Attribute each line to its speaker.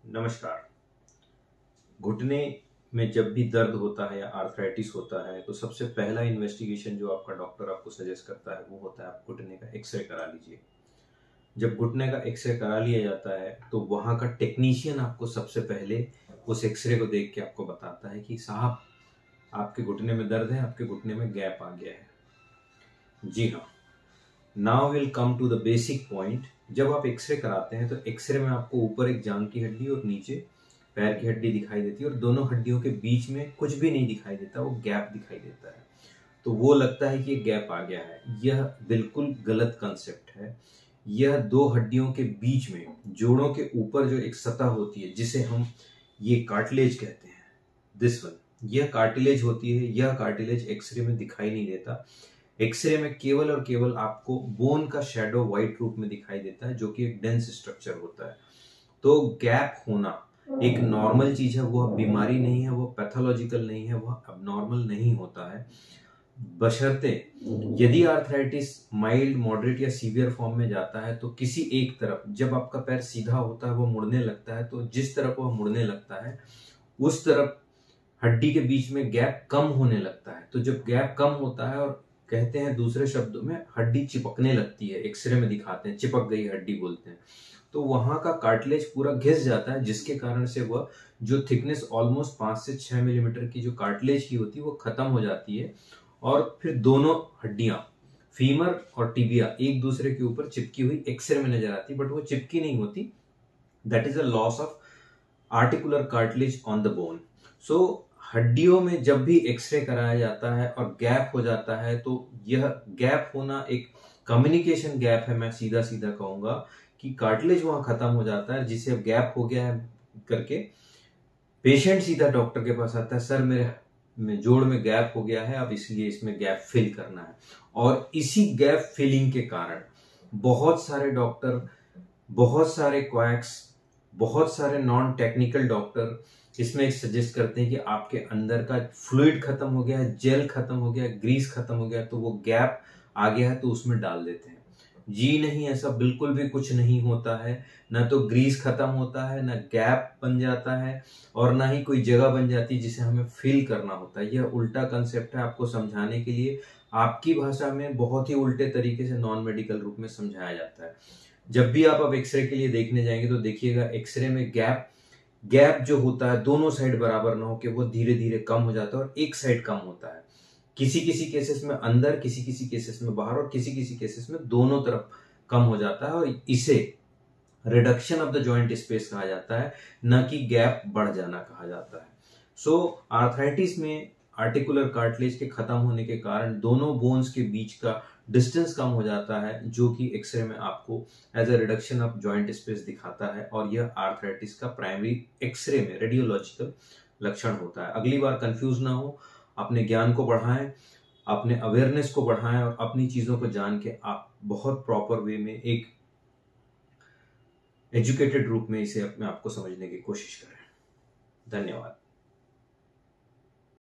Speaker 1: नमस्कार। घुटने में जब भी दर्द होता है या आर्थराइटिस होता है तो सबसे पहला इन्वेस्टिगेशन जो आपका डॉक्टर आपको सजेस्ट करता है वो होता है आप घुटने का एक्सरे करा लीजिए। जब घुटने का एक्सरे करा लिया जाता है तो वहाँ का टेक्नीशियन आपको सबसे पहले उस एक्सरे को देख के आपको बताता है कि साहब आपके घुटने में दर्द है, आपके घुटने में गैप आ गया है। जी हाँ, now will come to the basic point. जब आप एक्सरे कराते हैं तो एक्सरे में आपको ऊपर एक जांघ की हड्डी और नीचे पैर की हड्डी दिखाई देती है और दोनों हड्डियों के बीच में कुछ भी नहीं दिखाई देता, वो गैप दिखाई देता है। तो वो लगता है कि ये गैप आ गया है। यह बिल्कुल गलत कंसेप्ट है। यह दो हड्डियों के बीच में जोड़ों के ऊपर जो एक सतह होती है जिसे हम ये कार्टिलेज कहते हैं, दिस वन, यह कार्टिलेज होती है। यह कार्टिलेज एक्सरे में दिखाई नहीं देता। एक्सरे में केवल और केवल आपको बोन का शैडो व्हाइट रूप में दिखाई देता है जो कि एक डेंस स्ट्रक्चर होता है। तो गैप होना एक नॉर्मल चीज है, वह बीमारी नहीं है, वह पैथोलॉजिकल नहीं है, वह अबनॉर्मल नहीं होता है। बशर्ते यदि आर्थराइटिस माइल्ड, मॉडरेट या सीवियर फॉर्म में जाता है तो किसी एक तरफ, जब आपका पैर सीधा होता है वो मुड़ने लगता है, तो जिस तरफ वह मुड़ने लगता है उस तरफ हड्डी के बीच में गैप कम होने लगता है। तो जब गैप कम होता है और कहते हैं दूसरे शब्दों में हड्डी चिपकने लगती है, एक्सरे में दिखाते हैं चिपक गई हड्डी बोलते हैं, तो वहां का कार्टिलेज पूरा घिस जाता है जिसके कारण से वह जो थिकनेस ऑलमोस्ट 5 से 6 मिलीमीटर की जो कार्टिलेज की होती है वो खत्म हो जाती है और फिर दोनों हड्डियां फीमर और टिबिया एक दूसरे के ऊपर चिपकी हुई एक्सरे में नजर आती, बट वो चिपकी नहीं होती। That is a loss of articular cartilage on the bone. So हड्डियों में जब भी एक्सरे कराया जाता है और गैप हो जाता है तो यह गैप होना एक कम्युनिकेशन गैप है। मैं सीधा सीधा कहूंगा कि कार्टिलेज वहां खत्म हो जाता है, जिसे गैप हो गया है करके पेशेंट सीधा डॉक्टर के पास आता है, सर मेरे जोड़ में गैप हो गया है, अब इसलिए इसमें गैप फिल करना है। और इसी गैप फिलिंग के कारण बहुत सारे डॉक्टर, बहुत सारे क्वैक्स, बहुत सारे नॉन टेक्निकल डॉक्टर इसमें एक सजेस्ट करते हैं कि आपके अंदर का फ्लूइड खत्म हो गया है, जेल खत्म हो गया है, ग्रीस खत्म हो गया है, तो वो गैप आ गया है तो उसमें डाल देते हैं। जी नहीं, ऐसा बिल्कुल भी कुछ नहीं होता है। ना तो ग्रीस खत्म होता है, ना गैप बन जाता है और ना ही कोई जगह बन जाती है जिसे हमें फिल करना होता है। यह उल्टा कंसेप्ट है। आपको समझाने के लिए आपकी भाषा में बहुत ही उल्टे तरीके से नॉन मेडिकल रूप में समझाया जाता है। जब भी आप अब एक्सरे के लिए देखने जाएंगे तो देखिएगा एक्सरे में गैप जो होता है दोनों साइड बराबर ना हो के वो धीरे धीरे कम हो जाता है और एक साइड कम होता है। किसी किसी केसेस में अंदर, किसी किसी केसेस में बाहर और किसी किसी केसेस में दोनों तरफ कम हो जाता है और इसे reduction of the joint space कहा जाता है, न कि गैप बढ़ जाना कहा जाता है। सो आर्थराइटिस में आर्टिकुलर कार्टिलेज के खत्म होने के कारण दोनों बोन्स के बीच का डिस्टेंस कम हो जाता है, जो कि एक्सरे में आपको as a reduction of joint space दिखाता है और यह आर्थराइटिस का प्राइमरी एक्सरे में रेडियोलॉजिकल लक्षण होता है। अगली बार कंफ्यूज ना हो, अपने ज्ञान को बढ़ाएं, अपने अवेयरनेस को बढ़ाएं और अपनी चीजों को जान के आप बहुत प्रॉपर वे में एक एजुकेटेड रूप में इसे अपने आप को समझने की कोशिश करें। धन्यवाद।